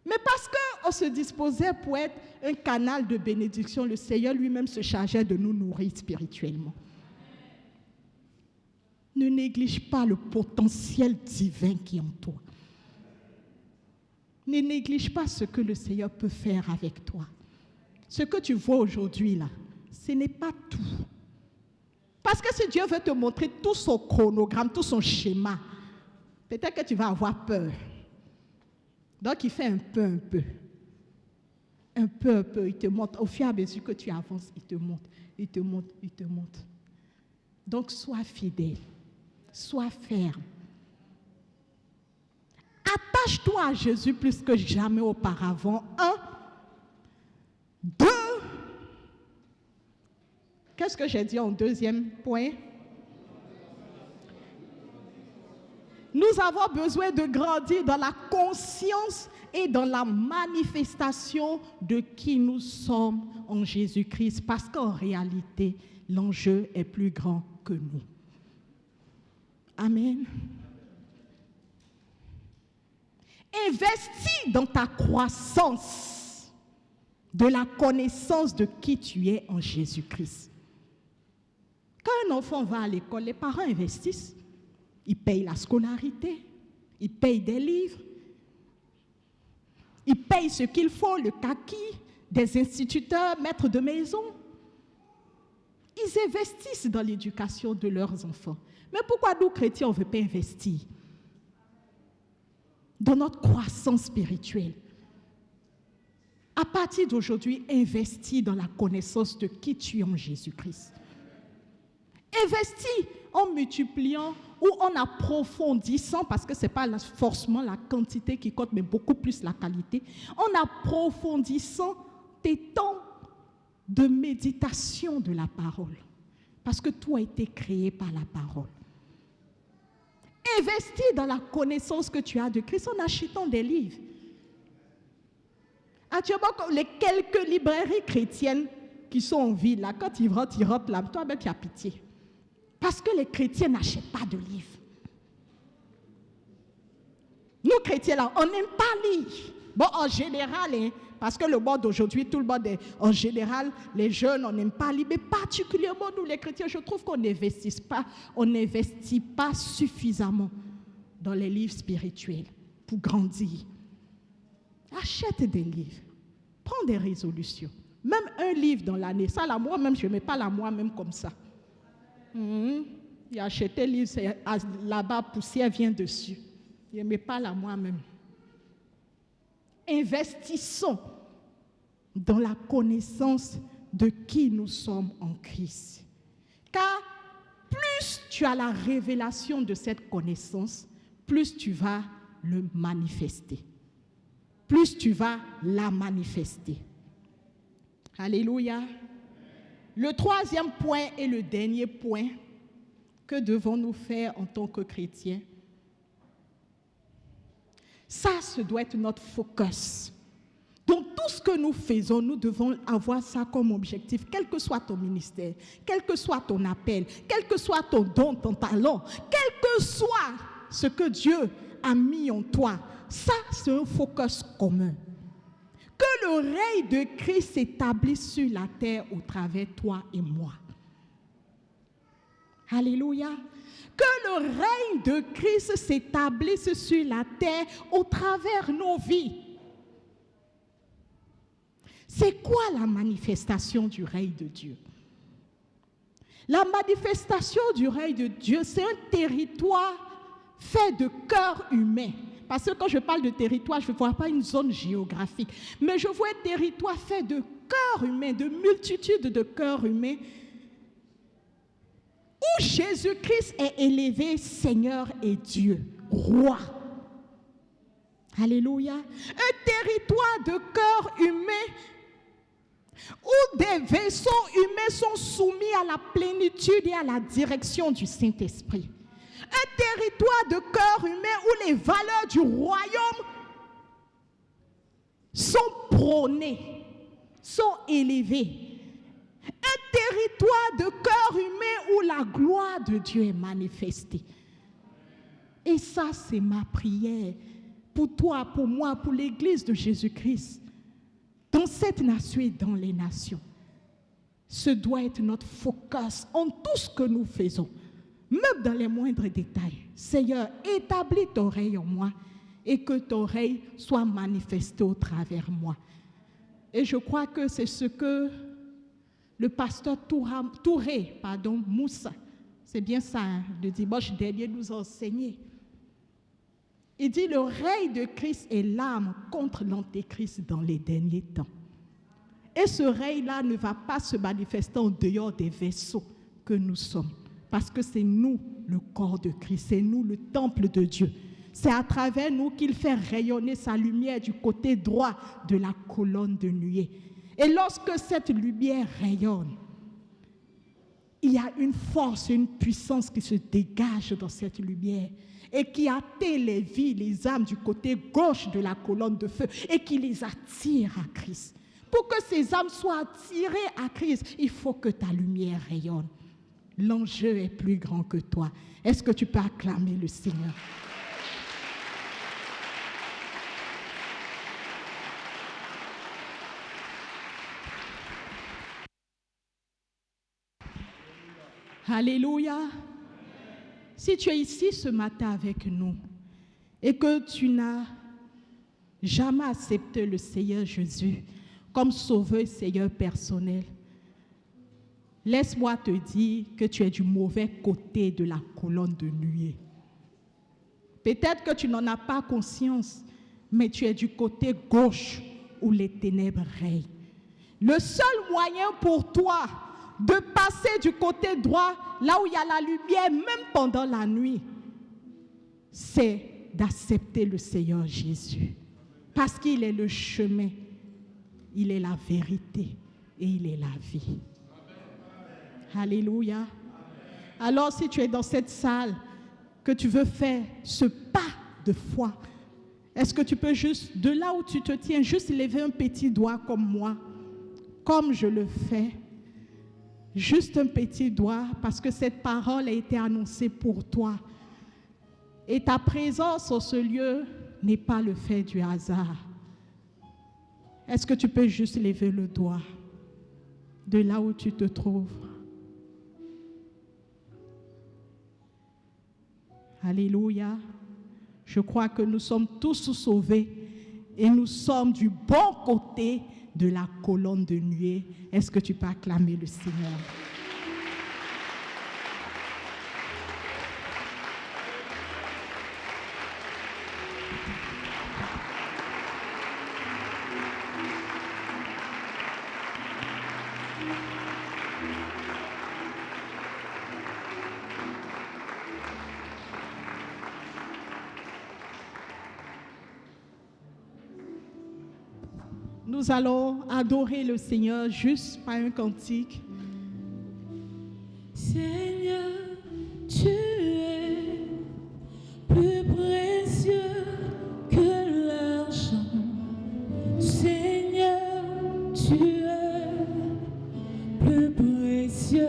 Mais parce qu'on se disposait pour être un canal de bénédiction, le Seigneur lui-même se chargeait de nous nourrir spirituellement. Ne néglige pas le potentiel divin qui est en toi. Ne néglige pas ce que le Seigneur peut faire avec toi. Ce que tu vois aujourd'hui là, ce n'est pas tout. Parce que si Dieu veut te montrer tout son chronogramme, tout son schéma, peut-être que tu vas avoir peur. Donc il fait un peu. Un peu, il te montre. Au fur et à mesure que tu avances, il te montre. Donc sois fidèle, sois ferme. Attache-toi à Jésus plus que jamais auparavant. 1, 2. Qu'est-ce que j'ai dit en deuxième point? Nous avons besoin de grandir dans la conscience et dans la manifestation de qui nous sommes en Jésus-Christ, parce qu'en réalité, l'enjeu est plus grand que nous. Amen. Investis dans ta croissance de la connaissance de qui tu es en Jésus-Christ. Quand un enfant va à l'école, les parents investissent. Ils payent la scolarité, ils payent des livres, ils payent ce qu'il faut, le kaki, des instituteurs, maîtres de maison. Ils investissent dans l'éducation de leurs enfants. Mais pourquoi nous, chrétiens, on ne veut pas investir dans notre croissance spirituelle? À partir d'aujourd'hui, investis dans la connaissance de qui tu es en Jésus-Christ. Investis en multipliant ou en approfondissant, parce que ce n'est pas forcément la quantité qui compte, mais beaucoup plus la qualité, en approfondissant tes temps de méditation de la parole. Parce que tout a été créé par la parole. Investis dans la connaissance que tu as de Christ en achetant des livres. Actuellement, les quelques librairies chrétiennes qui sont en ville, là, quand ils rentrent là, toi-même tu as pitié. Parce que les chrétiens n'achètent pas de livres. Nous, chrétiens, là, on n'aime pas lire. Bon, en général, hein, parce que le monde d'aujourd'hui, tout le monde est, en général, les jeunes, on n'aime pas lire. Mais particulièrement, nous, les chrétiens, je trouve qu'on n'investit pas suffisamment dans les livres spirituels pour grandir. Achète des livres. Prends des résolutions. Même un livre dans l'année. Ça, là, moi-même, je ne mets pas la moi-même comme ça. J'ai acheté le livre, là-bas, poussière vient dessus. Je ne mets pas la moi-même. Investissons dans la connaissance de qui nous sommes en Christ. Car plus tu as la révélation de cette connaissance, plus tu vas le manifester. Plus tu vas la manifester. Alléluia. Le troisième point et le dernier point que devons-nous faire en tant que chrétiens, ça, ce doit être notre focus. Donc, tout ce que nous faisons, nous devons avoir ça comme objectif, quel que soit ton ministère, quel que soit ton appel, quel que soit ton don, ton talent, quel que soit ce que Dieu a mis en toi. Ça, c'est un focus commun. Que le règne de Christ s'établisse sur la terre au travers de toi et moi. Alléluia. Que le règne de Christ s'établisse sur la terre au travers de nos vies. C'est quoi la manifestation du règne de Dieu? La manifestation du règne de Dieu, c'est un territoire fait de cœurs humains. Parce que quand je parle de territoire, je ne vois pas une zone géographique, mais je vois un territoire fait de cœurs humains, de multitudes de cœurs humains, où Jésus-Christ est élevé Seigneur et Dieu, roi. Alléluia. Un territoire de cœurs humains où des vaisseaux humains sont soumis à la plénitude et à la direction du Saint-Esprit. Un territoire de cœur humain où les valeurs du royaume sont prônées, sont élevées. Un territoire de cœur humain où la gloire de Dieu est manifestée. Et ça, c'est ma prière pour toi, pour moi, pour l'Église de Jésus-Christ. Dans cette nation et dans les nations. Ce doit être notre focus en tout ce que nous faisons. Même dans les moindres détails. Seigneur, établis ton règne en moi et que ton règne soit manifesté au travers de moi. Et je crois que c'est ce que le pasteur Touré, Moussa, c'est bien ça, hein, le dimanche dernier nous a enseigné. Il dit le règne de Christ est l'arme contre l'antéchrist dans les derniers temps. Et ce règne-là ne va pas se manifester en dehors des vaisseaux que nous sommes. Parce que c'est nous le corps de Christ, c'est nous le temple de Dieu. C'est à travers nous qu'il fait rayonner sa lumière du côté droit de la colonne de nuée. Et lorsque cette lumière rayonne, il y a une force, une puissance qui se dégage dans cette lumière. et qui atteint les vies, les âmes du côté gauche de la colonne de feu et qui les attire à Christ. Pour que ces âmes soient attirées à Christ, il faut que ta lumière rayonne. L'enjeu est plus grand que toi. Est-ce que tu peux acclamer le Seigneur? Alléluia. Si tu es ici ce matin avec nous et que tu n'as jamais accepté le Seigneur Jésus comme sauveur et Seigneur personnel, laisse-moi te dire que tu es du mauvais côté de la colonne de nuée. Peut-être que tu n'en as pas conscience, mais tu es du côté gauche où les ténèbres règnent. Le seul moyen pour toi de passer du côté droit, là où il y a la lumière, même pendant la nuit, c'est d'accepter le Seigneur Jésus. Parce qu'il est le chemin, il est la vérité et il est la vie. Alléluia. Alors si tu es dans cette salle, que tu veux faire ce pas de foi, est-ce que tu peux juste, de là où tu te tiens, juste lever un petit doigt comme moi, comme je le fais? Juste un petit doigt, parce que cette parole a été annoncée pour toi. Et ta présence en ce lieu n'est pas le fait du hasard. Est-ce que tu peux juste lever le doigt de là où tu te trouves? Alléluia. Je crois que nous sommes tous sauvés et nous sommes du bon côté de la colonne de nuée. Est-ce que tu peux acclamer le Seigneur? Nous allons adorer le Seigneur juste par un cantique. Seigneur, tu es plus précieux que l'argent. Seigneur, tu es plus précieux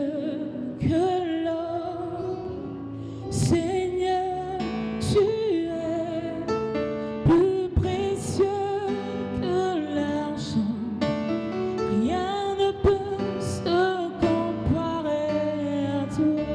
que l'or. Seigneur, tu es plus précieux que l'argent. Rien ne peut se comparer à toi.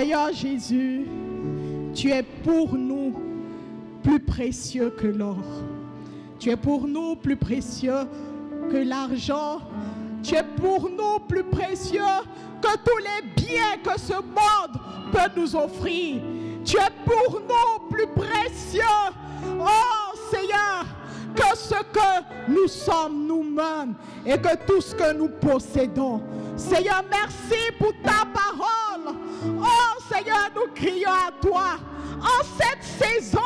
Seigneur Jésus, tu es pour nous plus précieux que l'or. Tu es pour nous plus précieux que l'argent. Tu es pour nous plus précieux que tous les biens que ce monde peut nous offrir. Tu es pour nous plus précieux, oh Seigneur, que ce que nous sommes nous-mêmes et que tout ce que nous possédons. Seigneur, merci pour ta parole. Oh Seigneur, nous crions à toi. En cette saison,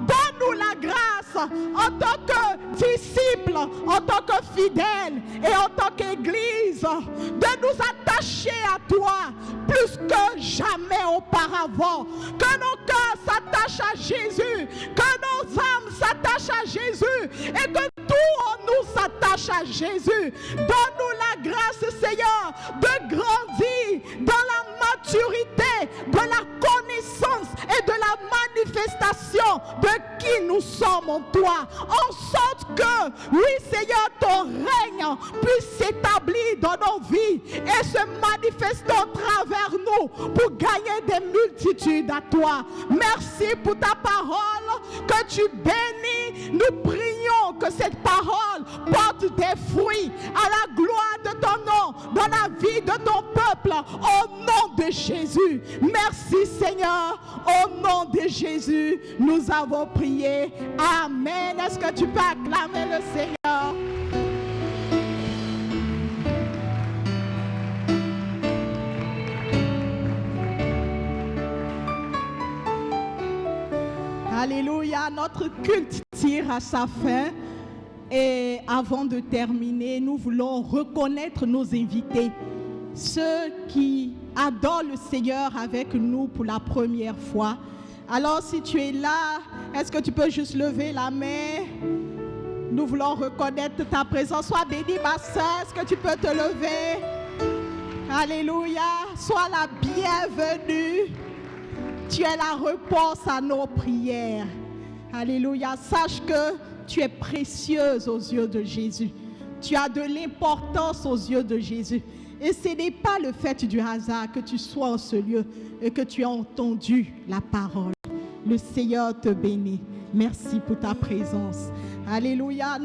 donne-nous la grâce en tant que disciples, en tant que fidèles et en tant qu'Église, de nous attacher à toi plus que jamais auparavant. Que nos cœurs s'attachent à Jésus, que nos âmes s'attachent à Jésus et que tout en nous s'attache à Jésus. Donne-nous la grâce, Seigneur, de grandir dans la maturité, de la connaissance et de la manifestation de qui nous sommes en toi, en sorte que, oui Seigneur, ton règne puisse s'établir dans nos vies et se manifester au travers nous pour gagner des multitudes à toi. Merci pour ta parole que tu bénis. Nous prions que cette parole porte des fruits à la gloire de ton nom, dans la vie de ton peuple, au nom de Jésus. Merci Seigneur, au nom de Jésus, nous avons prié. Amen. Est-ce que tu peux acclamer le Seigneur? Alléluia, notre culte tire à sa fin et avant de terminer, nous voulons reconnaître nos invités, ceux qui adorent le Seigneur avec nous pour la première fois. Alors si tu es là, est-ce que tu peux juste lever la main? Nous voulons reconnaître ta présence. Sois béni ma soeur, est-ce que tu peux te lever? Alléluia, sois la bienvenue. Tu es la réponse à nos prières. Alléluia. Sache que tu es précieuse aux yeux de Jésus. Tu as de l'importance aux yeux de Jésus. Et ce n'est pas le fait du hasard que tu sois en ce lieu et que tu as entendu la parole. Le Seigneur te bénit. Merci pour ta présence. Alléluia.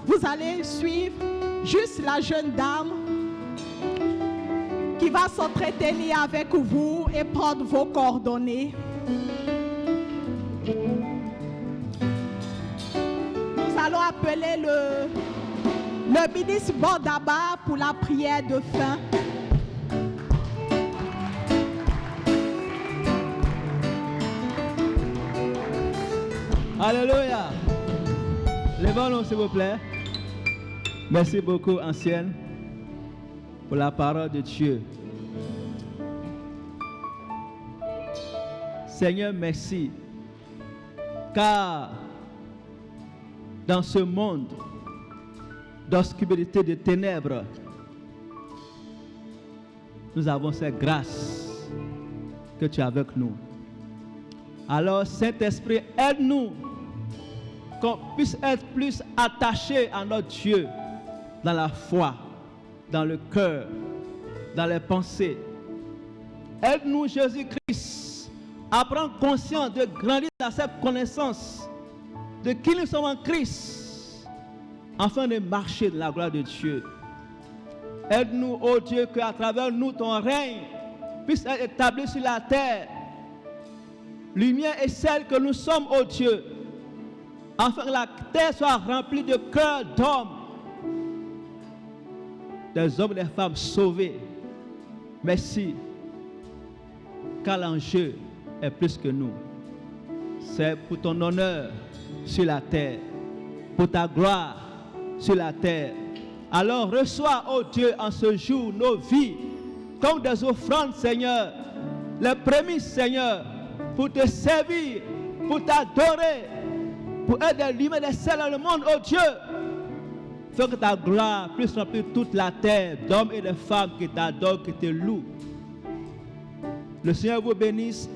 Vous allez suivre juste la jeune dame qui va s'entretenir avec vous et prendre vos coordonnées. Nous allons appeler le ministre Bondaba pour la prière de fin. Alléluia. Levons-nous s'il vous plaît. Merci beaucoup ancienne pour la parole de Dieu. Seigneur, merci, car dans ce monde d'obscurité, de ténèbres, nous avons cette grâce que tu as avec nous. Alors, Saint-Esprit, aide-nous qu'on puisse être plus attachés à notre Dieu dans la foi, dans le cœur, dans les pensées. Aide-nous, Jésus-Christ, à prendre conscience de grandir dans cette connaissance de qui nous sommes en Christ, afin de marcher dans la gloire de Dieu. Aide-nous, ô Dieu, qu'à travers nous, ton règne puisse être établi sur la terre. Lumière est celle que nous sommes, ô Dieu, afin que la terre soit remplie de cœurs d'hommes, des hommes et des femmes sauvés. Merci, car l'enjeu est plus que nous. C'est pour ton honneur sur la terre, pour ta gloire sur la terre. Alors reçois, ô Dieu, en ce jour nos vies comme des offrandes, Seigneur, les prémices, Seigneur, pour te servir, pour t'adorer, pour être des lumières des cieux dans le monde, ô Dieu. Fais que ta gloire puisse remplir toute la terre d'hommes et de femmes qui t'adorent, qui te louent. Le Seigneur vous bénisse,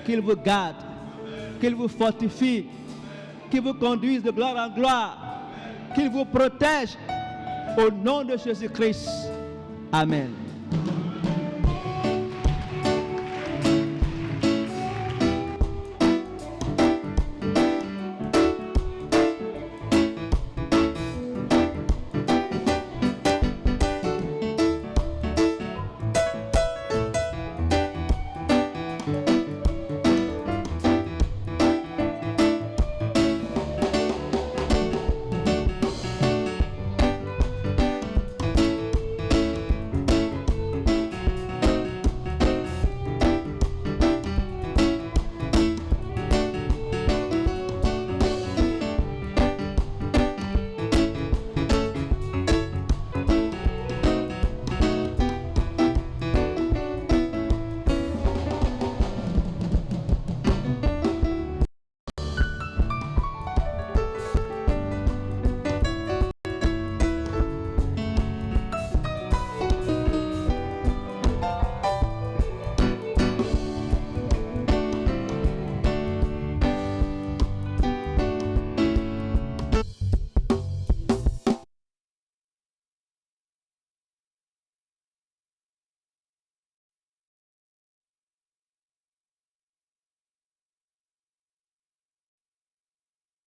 qu'il vous garde, qu'il vous fortifie, qu'il vous conduise de gloire en gloire, qu'il vous protège au nom de Jésus-Christ. Amen.